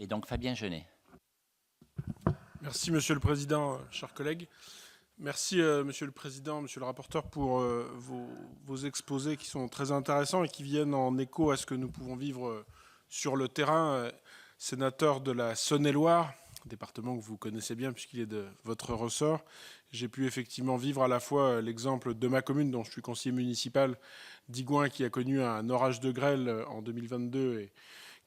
Et donc Fabien Genet. Merci Monsieur le Président, chers collègues. Merci Monsieur le Président, Monsieur le rapporteur pour vos exposés qui sont très intéressants et qui viennent en écho à ce que nous pouvons vivre sur le terrain. Sénateur de la Saône-et-Loire, département que vous connaissez bien puisqu'il est de votre ressort, j'ai pu effectivement vivre à la fois l'exemple de ma commune dont je suis conseiller municipal, d'Igouin, qui a connu un orage de grêle en 2022 et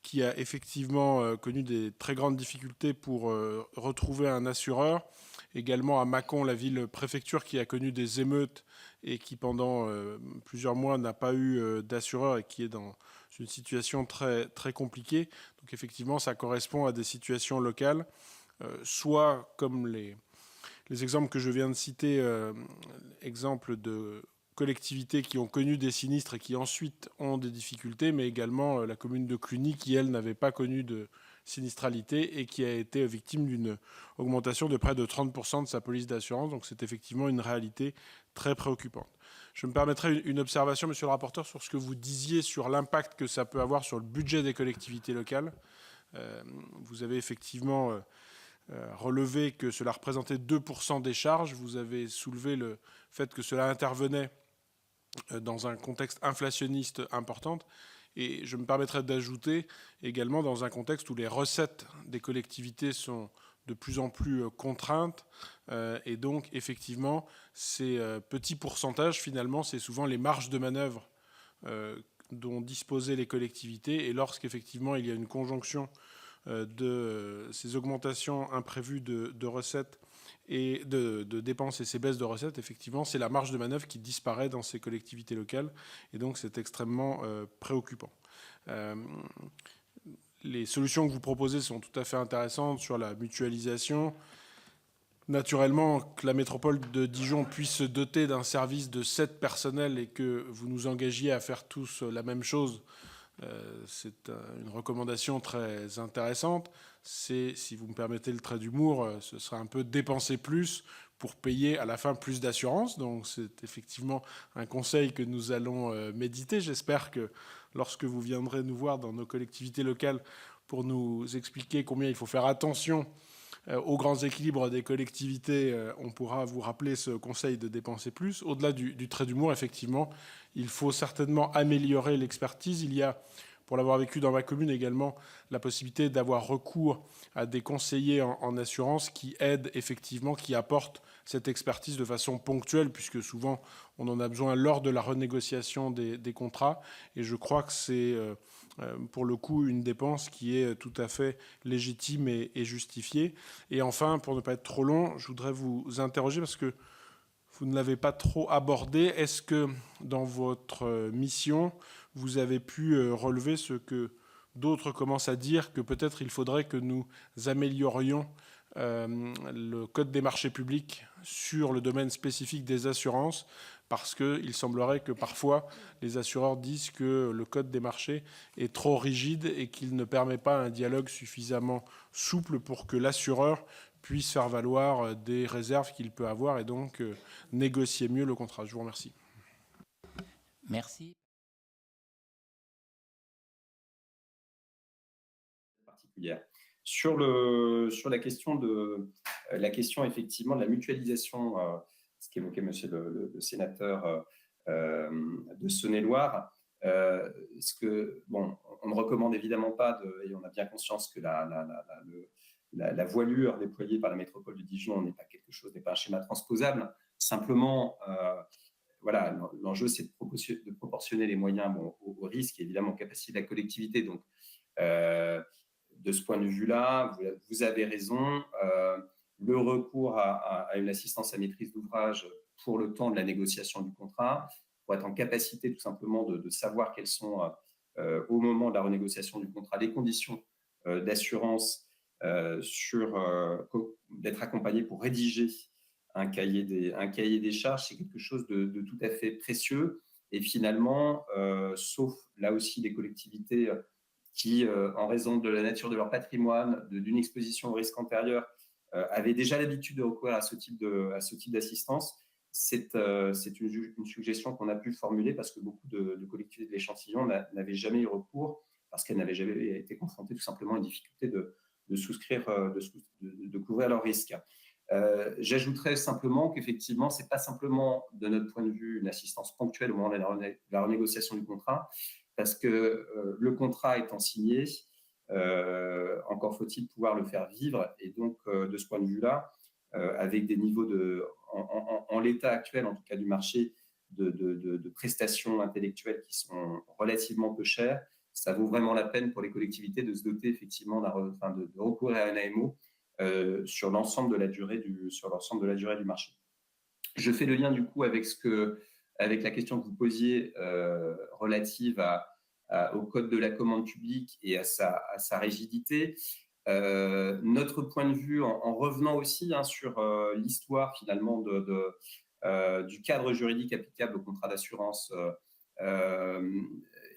qui a effectivement connu des très grandes difficultés pour retrouver un assureur. Également à Mâcon, la ville-préfecture qui a connu des émeutes et qui pendant plusieurs mois n'a pas eu d'assureur et qui est dans une situation très, très compliquée. Donc effectivement, ça correspond à des situations locales, soit comme les exemples que je viens de citer, exemples de collectivités qui ont connu des sinistres et qui ensuite ont des difficultés, mais également la commune de Cluny qui, elle, n'avait pas connu de sinistralité et qui a été victime d'une augmentation de près de 30% de sa police d'assurance. Donc c'est effectivement une réalité très préoccupante. Je me permettrai une observation, monsieur le rapporteur, sur ce que vous disiez sur l'impact que ça peut avoir sur le budget des collectivités locales. Vous avez effectivement relevé que cela représentait 2% des charges. Vous avez soulevé le fait que cela intervenait dans un contexte inflationniste important. Et je me permettrai d'ajouter également dans un contexte où les recettes des collectivités sont de plus en plus contraintes. Et donc, effectivement, ces petits pourcentages, finalement, c'est souvent les marges de manœuvre dont disposaient les collectivités. Et lorsqu'effectivement, il y a une conjonction de ces augmentations imprévues de recettes et de dépenses et ces baisses de recettes, effectivement, c'est la marge de manœuvre qui disparaît dans ces collectivités locales. Et donc, c'est extrêmement préoccupant. Les solutions que vous proposez sont tout à fait intéressantes sur la mutualisation. Naturellement, que la métropole de Dijon puisse se doter d'un service de 7 personnels et que vous nous engagiez à faire tous la même chose, c'est une recommandation très intéressante. C'est, si vous me permettez le trait d'humour, ce sera un peu dépenser plus pour payer à la fin plus d'assurance. Donc c'est effectivement un conseil que nous allons méditer. J'espère que lorsque vous viendrez nous voir dans nos collectivités locales pour nous expliquer combien il faut faire attention aux grands équilibres des collectivités, on pourra vous rappeler ce conseil de dépenser plus. Au-delà du trait d'humour, effectivement, il faut certainement améliorer l'expertise. Il y a, pour l'avoir vécu dans ma commune également, la possibilité d'avoir recours à des conseillers en assurance qui aident effectivement, qui apportent cette expertise de façon ponctuelle, puisque souvent on en a besoin lors de la renégociation des contrats. Et je crois que c'est pour le coup une dépense qui est tout à fait légitime et justifiée. Et enfin, pour ne pas être trop long, je voudrais vous interroger parce que vous ne l'avez pas trop abordé. Est-ce que dans votre mission, vous avez pu relever ce que d'autres commencent à dire, que peut-être il faudrait que nous améliorions le code des marchés publics sur le domaine spécifique des assurances, parce qu'il semblerait que parfois les assureurs disent que le code des marchés est trop rigide et qu'il ne permet pas un dialogue suffisamment souple pour que l'assureur puisse faire valoir des réserves qu'il peut avoir et donc négocier mieux le contrat. Je vous remercie. Merci. Particulière. Sur la question effectivement de la mutualisation, ce qu'évoquait Monsieur le sénateur de Saône-et-Loire, on ne recommande évidemment pas, et on a bien conscience que la voilure déployée par la métropole de Dijon n'est pas quelque chose, n'est pas un schéma transposable. Simplement, voilà, l'enjeu c'est de proportionner les moyens au risque et évidemment aux capacités de la collectivité. Donc, de ce point de vue-là, vous avez raison. Le recours à une assistance à maîtrise d'ouvrage pour le temps de la négociation du contrat, pour être en capacité tout simplement de savoir quelles sont, au moment de la renégociation du contrat, les conditions d'assurance, d'être accompagné pour rédiger un cahier des charges, c'est quelque chose de tout à fait précieux. Et finalement, sauf là aussi des collectivités qui, en raison de la nature de leur patrimoine, d'une exposition au risque antérieur, avaient déjà l'habitude de recourir à ce type d'assistance. C'est une suggestion qu'on a pu formuler parce que beaucoup de collectivités de l'échantillon n'avaient jamais eu recours parce qu'elles n'avaient jamais été confrontées tout simplement à une difficulté souscrire, de couvrir leurs risques. J'ajouterais simplement qu'effectivement, ce n'est pas simplement, de notre point de vue, une assistance ponctuelle au moment de la renégociation du contrat, parce que le contrat étant signé, encore faut-il pouvoir le faire vivre. Et donc, de ce point de vue-là, avec des niveaux en l'état actuel, en tout cas du marché, de prestations intellectuelles qui sont relativement peu chères, ça vaut vraiment la peine pour les collectivités de se doter effectivement de recourir à un AMO sur l'ensemble de la durée du marché. Je fais le lien du coup avec la question que vous posiez relative au code de la commande publique et à sa rigidité. Notre point de vue, en revenant aussi sur l'histoire finalement du cadre juridique applicable au contrat d'assurance,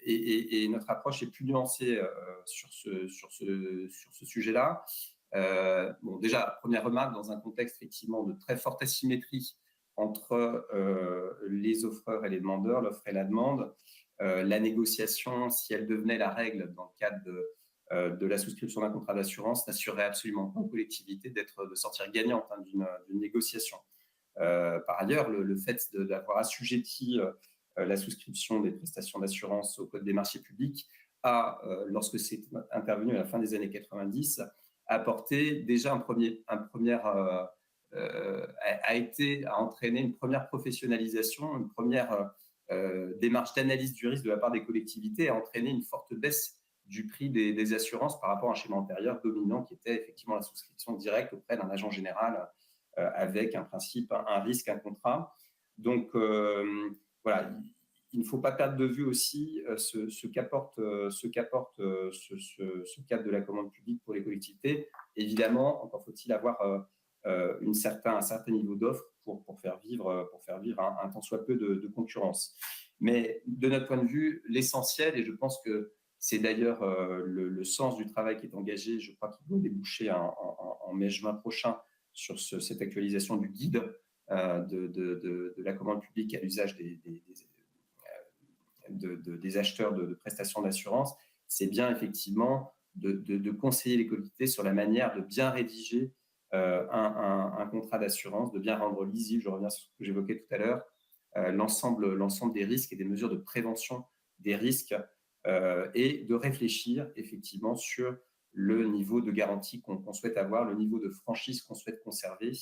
et notre approche est plus nuancée sur ce sujet-là. Bon, déjà, première remarque, dans un contexte effectivement de très forte asymétrie entre les offreurs et les demandeurs, l'offre et la demande, la négociation, si elle devenait la règle dans le cadre de la souscription d'un contrat d'assurance, n'assurerait absolument pas aux collectivités de sortir gagnante d'une négociation. Par ailleurs, le fait d'avoir assujetti la souscription des prestations d'assurance au Code des marchés publics a, lorsque c'est intervenu à la fin des années 90, apporté déjà a entraîné une première professionnalisation, une première démarche d'analyse du risque de la part des collectivités, a entraîné une forte baisse du prix des assurances par rapport à un schéma antérieur dominant qui était effectivement la souscription directe auprès d'un agent général avec un principe, un risque, un contrat. Donc, voilà, il ne faut pas perdre de vue aussi ce qu'apporte ce cadre de la commande publique pour les collectivités. Évidemment, encore faut-il avoir un certain niveau d'offre pour faire vivre un tant soit peu de concurrence. Mais de notre point de vue, l'essentiel, et je pense que c'est d'ailleurs le sens du travail qui est engagé, je crois qu'il doit déboucher en mai-juin prochain sur cette actualisation du guide de la commande publique à l'usage des acheteurs de prestations d'assurance, c'est bien effectivement de conseiller les collectivités sur la manière de bien rédiger un contrat d'assurance, de bien rendre lisible, je reviens sur ce que j'évoquais tout à l'heure, l'ensemble des risques et des mesures de prévention des risques et de réfléchir effectivement sur le niveau de garantie qu'on souhaite avoir, le niveau de franchise qu'on souhaite conserver.